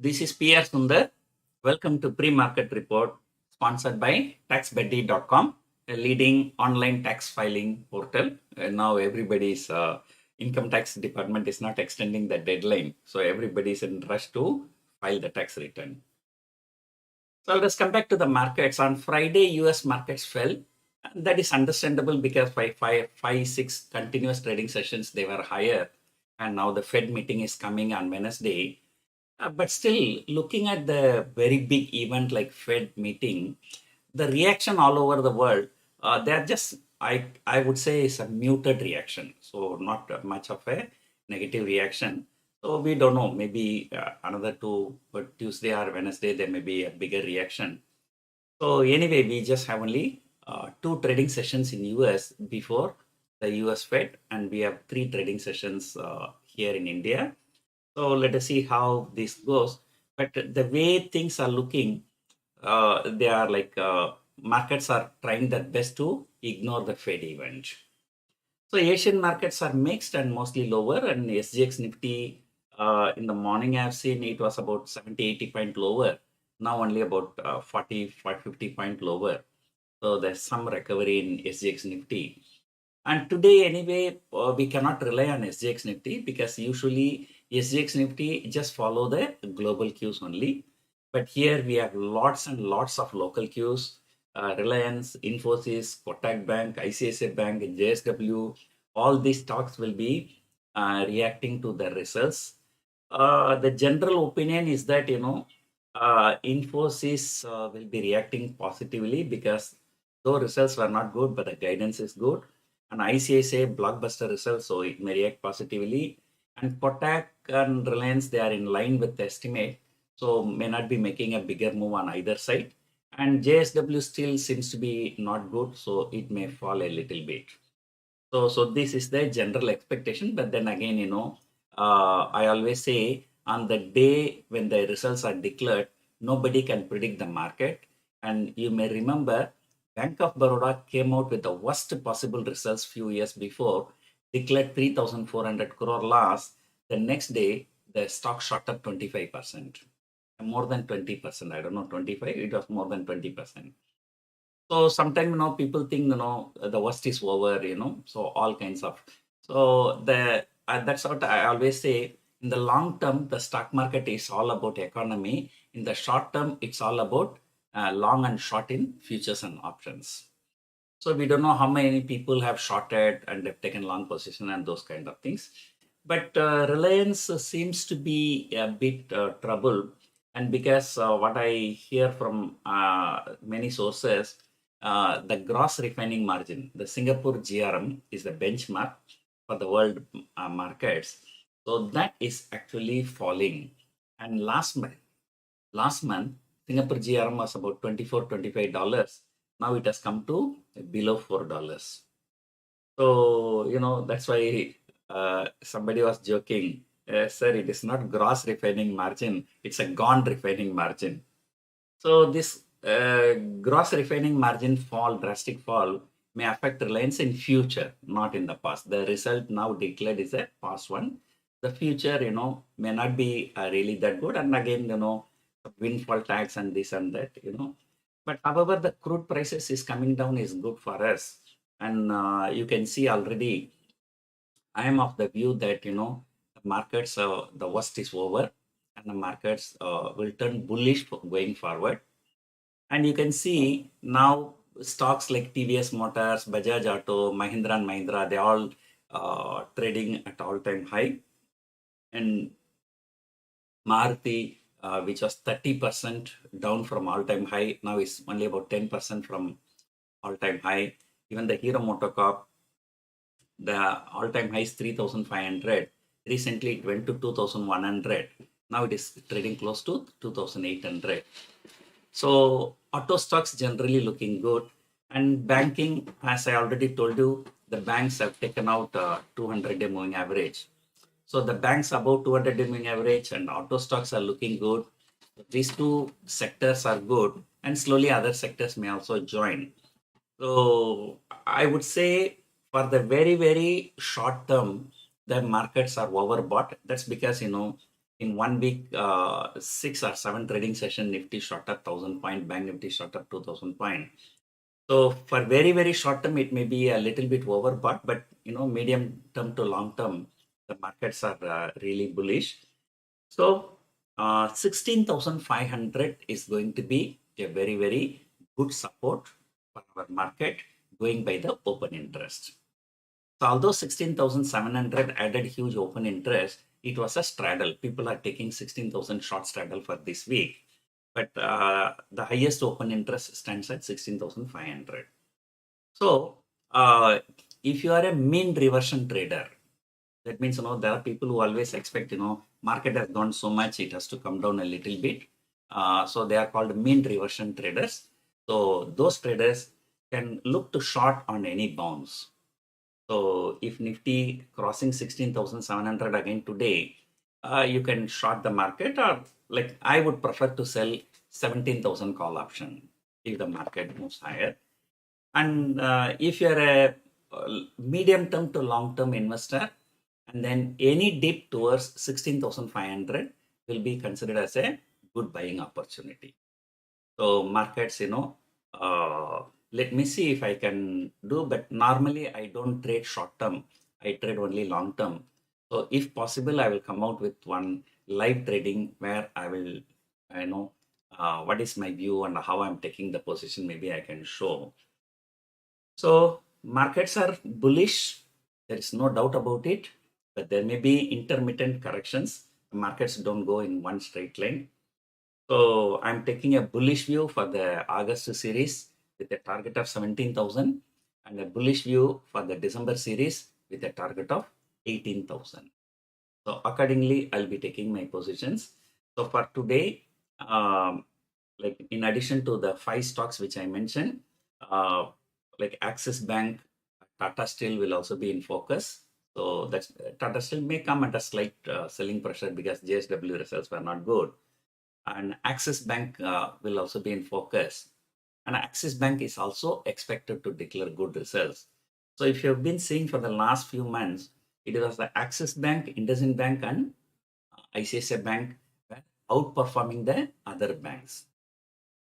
This is PR Sundar. Welcome to Pre-Market Report sponsored by taxbuddy.com, a leading online tax filing portal. Now everybody's income tax department is not extending the deadline. So everybody's in rush to file the tax return. So let's come back to the markets. On Friday, US markets fell. That is understandable because by five, 6 continuous trading sessions, they were higher. And now the Fed meeting is coming on Wednesday. But still, looking at the very big event like Fed meeting, the reaction all over the world, they're just, I would say, is a muted reaction. So not much of a negative reaction. So we don't know, maybe another two, but Tuesday or Wednesday, there may be a bigger reaction. So anyway, we just have only two trading sessions in US before the US Fed, and we have three trading sessions here in India. So let us see how this goes. But the way things are looking, they are like markets are trying their best to ignore the Fed event. So Asian markets are mixed and mostly lower, and SGX Nifty in the morning I've seen it was about 70, 80 point lower. Now only about 40, 50 point lower. So there's some recovery in SGX Nifty. And today, anyway, we cannot rely on SGX Nifty because usually SGX Nifty just follow the global cues only. But here we have lots and lots of local cues. Reliance, Infosys, Kotak Bank, ICICI Bank, JSW, all these stocks will be reacting to the results. The general opinion is that, Infosys will be reacting positively because though results were not good, but the guidance is good. And ICICI blockbuster results, so it may react positively. And Kotak and Reliance, they are in line with the estimate, so may not be making a bigger move on either side. And JSW still seems to be not good, so it may fall a little bit. So this is the general expectation. But then again, I always say on the day when the results are declared, nobody can predict the market. And you may remember Bank of Baroda came out with the worst possible results few years before, declared 3,400 crore loss. The next day, the stock shot up 25%, more than 20%. I don't know, 25, it was more than 20%. So sometimes, people think, the worst is over, so all kinds of. So that's what I always say. In the long term, the stock market is all about economy. In the short term, it's all about long and short in futures and options. So we don't know how many people have shorted and have taken long position and those kind of things. But Reliance seems to be a bit trouble. And because what I hear from many sources, the gross refining margin, the Singapore GRM is the benchmark for the world markets. So that is actually falling. And last month, Singapore GRM was about $24, $25. Now it has come to below $4. So, that's why somebody was joking, sir, it is not gross refining margin, it's a gone refining margin. So this gross refining margin fall, drastic fall, may affect Reliance in future, not in the past. The result now declared is a past one. The future, may not be really that good. And again, windfall tax and this and that, But however, the crude prices is coming down is good for us. And you can see already, I am of the view that, the markets, the worst is over and the markets will turn bullish going forward. And you can see now stocks like TVS Motors, Bajaj Auto, Mahindra and Mahindra, they all trading at all-time high. And Maruti, which was 30% down from all-time high, now is only about 10% from all-time high. Even the Hero MotoCorp, the all-time high is 3,500. Recently, it went to 2,100. Now it is trading close to 2,800. So auto stocks generally looking good. And banking, as I already told you, the banks have taken out 200-day moving average. So the banks above 200-day moving average and auto stocks are looking good. These two sectors are good, and slowly other sectors may also join. So I would say for the very, very short term, the markets are overbought. That's because, in 1 week, 6 or 7 trading session, Nifty shot up 1,000 point, Bank Nifty shot up 2,000 point. So for very, very short term, it may be a little bit overbought, but medium term to long term, the markets are really bullish. So 16,500 is going to be a very, very good support for our market going by the open interest. So although 16,700 added huge open interest, it was a straddle. People are taking 16,000 short straddle for this week. But the highest open interest stands at 16,500. So if you are a mean reversion trader, that means there are people who always expect market has gone so much, it has to come down a little bit. So they are called mean reversion traders. So those traders can look to short on any bounce. So if Nifty crossing 16,700 again today, you can short the market, or like I would prefer to sell 17,000 call option if the market moves higher. And if you're a medium term to long term investor, and then any dip towards 16,500 will be considered as a good buying opportunity. So markets, let me see if I can do, but normally I don't trade short term. I trade only long term. So if possible, I will come out with one live trading where I will, what is my view and how I'm taking the position. Maybe I can show. So markets are bullish. There is no doubt about it, but there may be intermittent corrections. Markets don't go in one straight line. So I'm taking a bullish view for the August series with a target of 17,000 and a bullish view for the December series with a target of 18,000. So accordingly, I'll be taking my positions. So for today, like in addition to the 5 stocks which I mentioned, like Axis Bank, Tata Steel will also be in focus. So that's Tata Steel may come under slight selling pressure because JSW results were not good. And Axis Bank will also be in focus. And Axis Bank is also expected to declare good results. So if you've been seeing for the last few months, it was the Axis Bank, IndusInd Bank, and ICICI Bank were outperforming the other banks.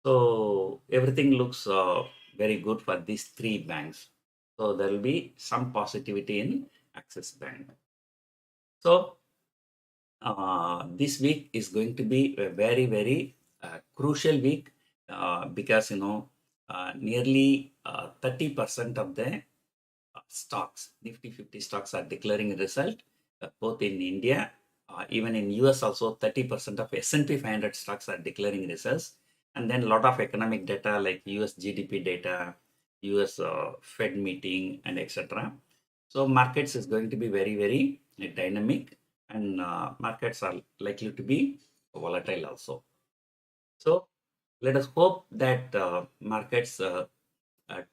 So everything looks very good for these 3 banks. So there will be some positivity in Axis Bank. So this week is going to be a very, very crucial week because nearly 30% of the stocks, Nifty 50 stocks, are declaring a result, both in India, even in US also 30% of S&P 500 stocks are declaring results, and then a lot of economic data like US GDP data, US Fed meeting, and etc. So markets is going to be very, very dynamic, and markets are likely to be volatile also. So let us hope that markets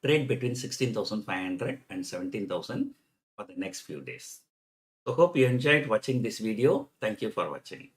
trade between 16,500 and 17,000 for the next few days. So hope you enjoyed watching this video. Thank you for watching.